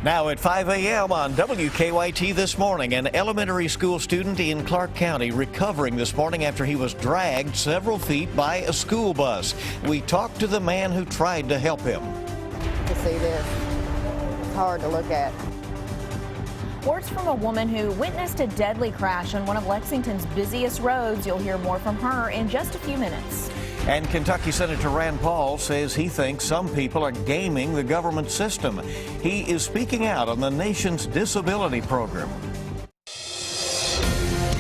Now at 5 a.m. on WKYT this morning, an elementary school student in Clark County recovering this morning after he was dragged several feet by a school bus. We talked to the man who tried to help him. To see this, it's hard to look at. Words from a woman who witnessed a deadly crash on one of Lexington's busiest roads. You'll hear more from her in just a few minutes. And Kentucky Senator Rand Paul says he thinks some people are gaming the government system. He is speaking out on the nation's disability program.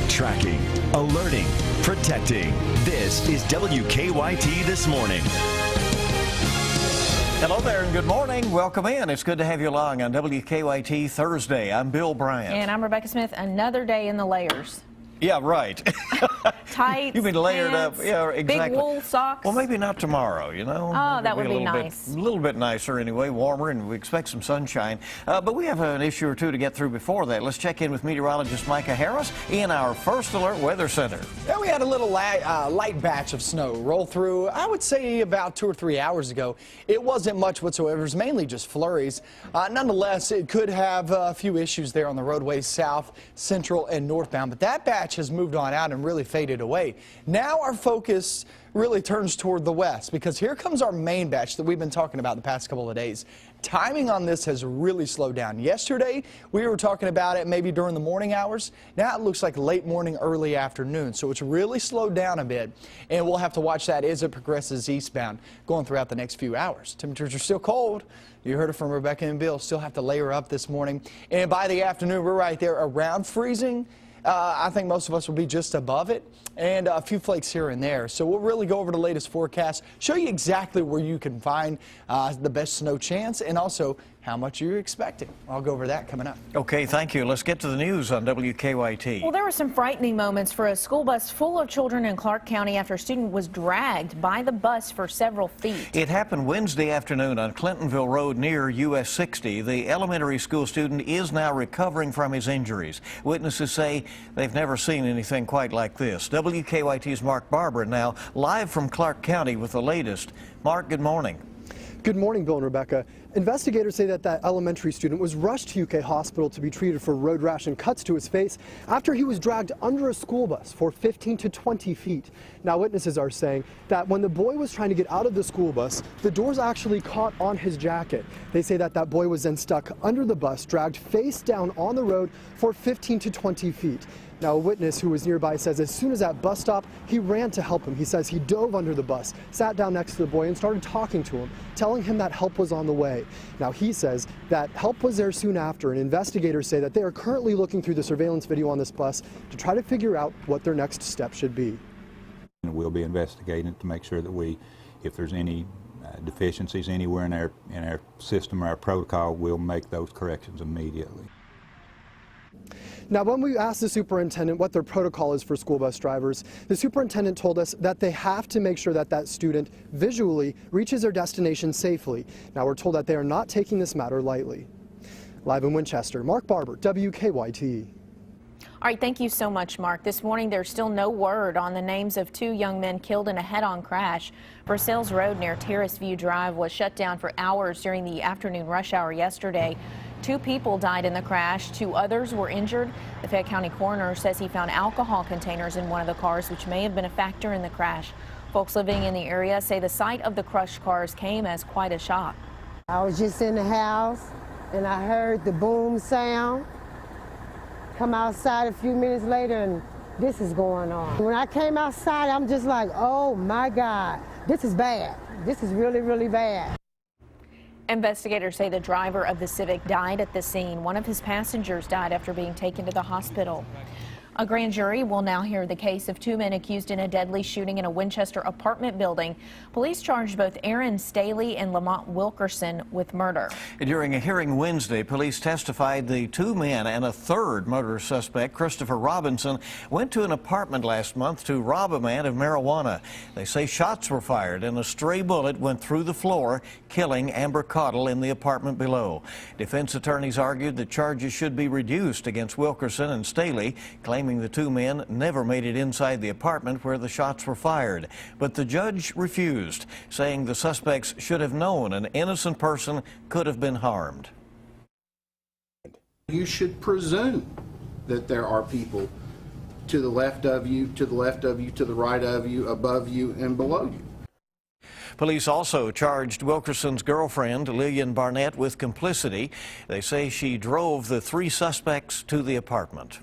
Tracking, alerting, protecting. This is WKYT This Morning. Hello there and good morning. Welcome in. It's good to have you along on WKYT Thursday. I'm Bill Bryant. And I'm Rebecca Smith. Another day in the layers. Yeah, right. Tights, You've been layered pants, up. Yeah, exactly. Big wool socks. Well, maybe not tomorrow, you know. Oh, Maybe that would be a nice. little bit nicer anyway, warmer, and we expect some sunshine. But we have an issue or two to get through before that. Let's check in with meteorologist Micah Harris in our First Alert Weather Center. Yeah, we had a little light batch of snow roll through, I would say about 2 or 3 hours ago. It wasn't much whatsoever. It was mainly just flurries. Nonetheless, it could have a few issues there on the roadways south, central, and northbound. But that batch has moved on out and really faded away. Now our focus really turns toward the west, because here comes our main batch that we've been talking about the past couple of days. Timing on this has really slowed down. Yesterday, we were talking about it maybe during the morning hours. Now it looks like late morning, early afternoon. So it's really slowed down a bit, and we'll have to watch that as it progresses eastbound going throughout the next few hours. Temperatures are still cold. You heard it from Rebecca and Bill. Still have to layer up this morning. And by the afternoon, we're right there around freezing. I think most of us will be just above it, and a few flakes here and there. So we'll really go over the latest forecast, show you exactly where you can find the best snow chance, and also how much you're expecting. I'll go over that coming up. Okay, thank you. Let's get to the news on WKYT. Well, there were some frightening moments for a school bus full of children in Clark County after a student was dragged by the bus for several feet. It happened Wednesday afternoon on Clintonville Road near US 60. The elementary school student is now recovering from his injuries. Witnesses say they've never seen anything quite like this. WKYT's Mark Barber now live from Clark County with the latest. Mark, good morning. Good morning, Bill and Rebecca. Investigators say that elementary student was rushed to UK hospital to be treated for road rash and cuts to his face after he was dragged under a school bus for 15 to 20 feet. Now, witnesses are saying that when the boy was trying to get out of the school bus, the doors actually caught on his jacket. They say that boy was then stuck under the bus, dragged face down on the road for 15 to 20 feet. Now, a witness who was nearby says as soon as that bus stopped, he ran to help him. He says he dove under the bus, sat down next to the boy, and started talking to him, telling him that help was on the way. Now, he says that help was there soon after, and investigators say that they are currently looking through the surveillance video on this bus to try to figure out what their next step should be. We'll be investigating to make sure that if there's any deficiencies anywhere in our system or our protocol, we'll make those corrections immediately. Now, when we asked the superintendent what their protocol is for school bus drivers, the superintendent told us that they have to make sure that student visually reaches their destination safely. Now, we're told that they are not taking this matter lightly. Live in Winchester, Mark Barber, WKYT. All right, thank you so much, Mark. This morning, there's still no word on the names of two young men killed in a head-on crash. Versailles Road near Terrace View Drive was shut down for hours during the afternoon rush hour yesterday. 2 people died in the crash. 2 others were injured. The Fayette County coroner says he found alcohol containers in one of the cars, which may have been a factor in the crash. Folks living in the area say the sight of the crushed cars came as quite a shock. I was just in the house and I heard the boom sound. Come outside a few minutes later and this is going on. When I came outside, I'm just like, oh my God, this is bad. This is really, really bad. Investigators say the driver of the Civic died at the scene. One of his passengers died after being taken to the hospital. A grand jury will now hear the case of 2 men accused in a deadly shooting in a Winchester apartment building. Police charged both Aaron Staley and Lamont Wilkerson with murder. During a hearing Wednesday, police testified the 2 men and a third murder suspect, Christopher Robinson, went to an apartment last month to rob a man of marijuana. They say shots were fired and a stray bullet went through the floor, killing Amber Cottle in the apartment below. Defense attorneys argued that charges should be reduced against Wilkerson and Staley, claiming the 2 men never made it inside the apartment where the shots were fired. But the judge refused, saying the suspects should have known an innocent person could have been harmed. You should presume that there are people to the left of you, to the left of you, to the right of you, above you, and below you. Police also charged Wilkerson's girlfriend, Lillian Barnett, with complicity. They say she drove the three suspects to the apartment.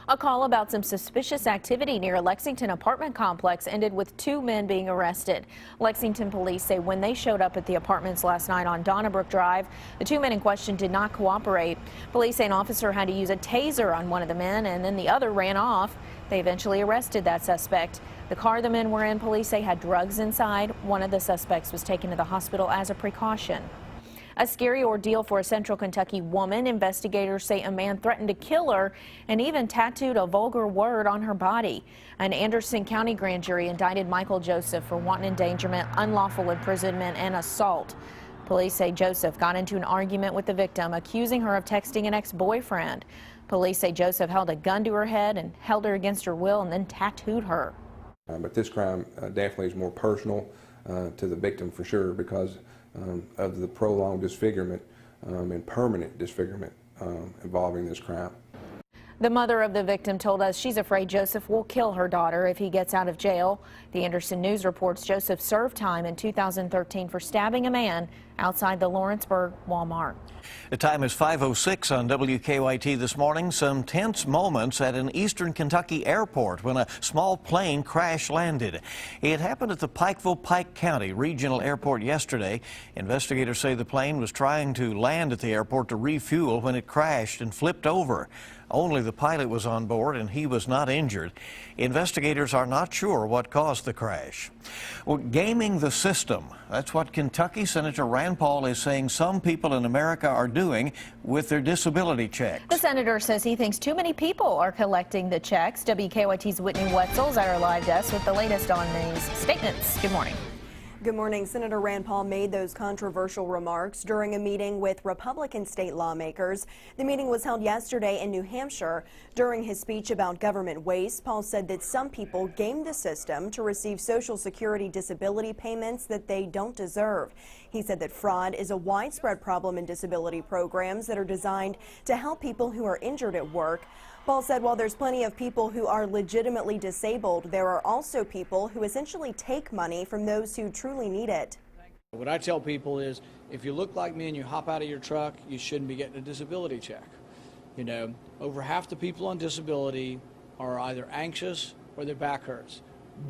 A call about some suspicious activity near a Lexington apartment complex ended with two men being arrested. Lexington police say when they showed up at the apartments last night on Donnabrook Drive, the two men in question did not cooperate. Police say an officer had to use a taser on one of the men and then the other ran off. They eventually arrested that suspect. The car the men were in, police say, had drugs inside. One of the suspects was taken to the hospital as a precaution. A scary ordeal for a Central Kentucky woman. Investigators say a man threatened to kill her and even tattooed a vulgar word on her body. An Anderson County grand jury indicted Michael Joseph for wanton endangerment, unlawful imprisonment, and assault. Police say Joseph got into an argument with the victim, accusing her of texting an ex-boyfriend. Police say Joseph held a gun to her head and held her against her will and then tattooed her. But this crime definitely is more personal to the victim for sure because of the prolonged disfigurement and permanent disfigurement involving this crime. The mother of the victim told us she's afraid Joseph will kill her daughter if he gets out of jail. The Anderson News reports Joseph served time in 2013 for stabbing a man outside the Lawrenceburg Walmart. The time is 5:06 on WKYT this morning. Some tense moments at an eastern Kentucky airport when a small plane crash landed. It happened at the Pike County Regional Airport yesterday. Investigators say the plane was trying to land at the airport to refuel when it crashed and flipped over. Only the pilot was on board and he was not injured. Investigators are not sure what caused the crash. Well, gaming the system. That's what Kentucky Senator Rand Paul is saying some people in America are doing with their disability checks. The senator says he thinks too many people are collecting the checks. WKYT's Whitney Wetzel's at our live desk with the latest on these statements. Good morning. Good morning. Senator Rand Paul made those controversial remarks during a meeting with Republican state lawmakers. The meeting was held yesterday in New Hampshire. During his speech about government waste, Paul said that some people game the system to receive Social Security disability payments that they don't deserve. He said that fraud is a widespread problem in disability programs that are designed to help people who are injured at work. Paul said while there's plenty of people who are legitimately disabled, there are also people who essentially take money from those who truly need it. What I tell people is if you look like me and you hop out of your truck, you shouldn't be getting a disability check. You know, over half the people on disability are either anxious or their back hurts.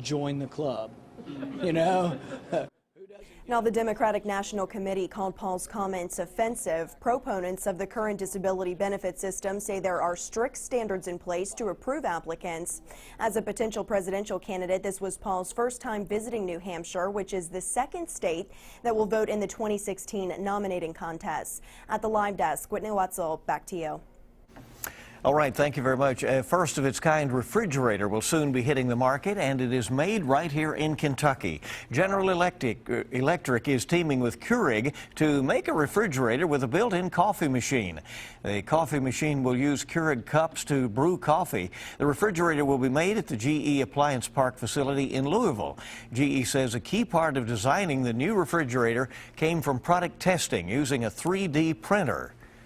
Join the club, you know. Now, the Democratic National Committee called Paul's comments offensive. Proponents of the current disability benefit system say there are strict standards in place to approve applicants. As a potential presidential candidate, this was Paul's first time visiting New Hampshire, which is the second state that will vote in the 2016 nominating contest. At the live desk, Whitney Wetzel, back to you. All right, thank you very much. A first of its kind refrigerator will soon be hitting the market, and it is made right here in Kentucky. General Electric is teaming with Keurig to make a refrigerator with a built-in coffee machine. The coffee machine will use Keurig cups to brew coffee. The refrigerator will be made at the GE Appliance Park facility in Louisville. GE says a key part of designing the new refrigerator came from product testing using a 3D printer.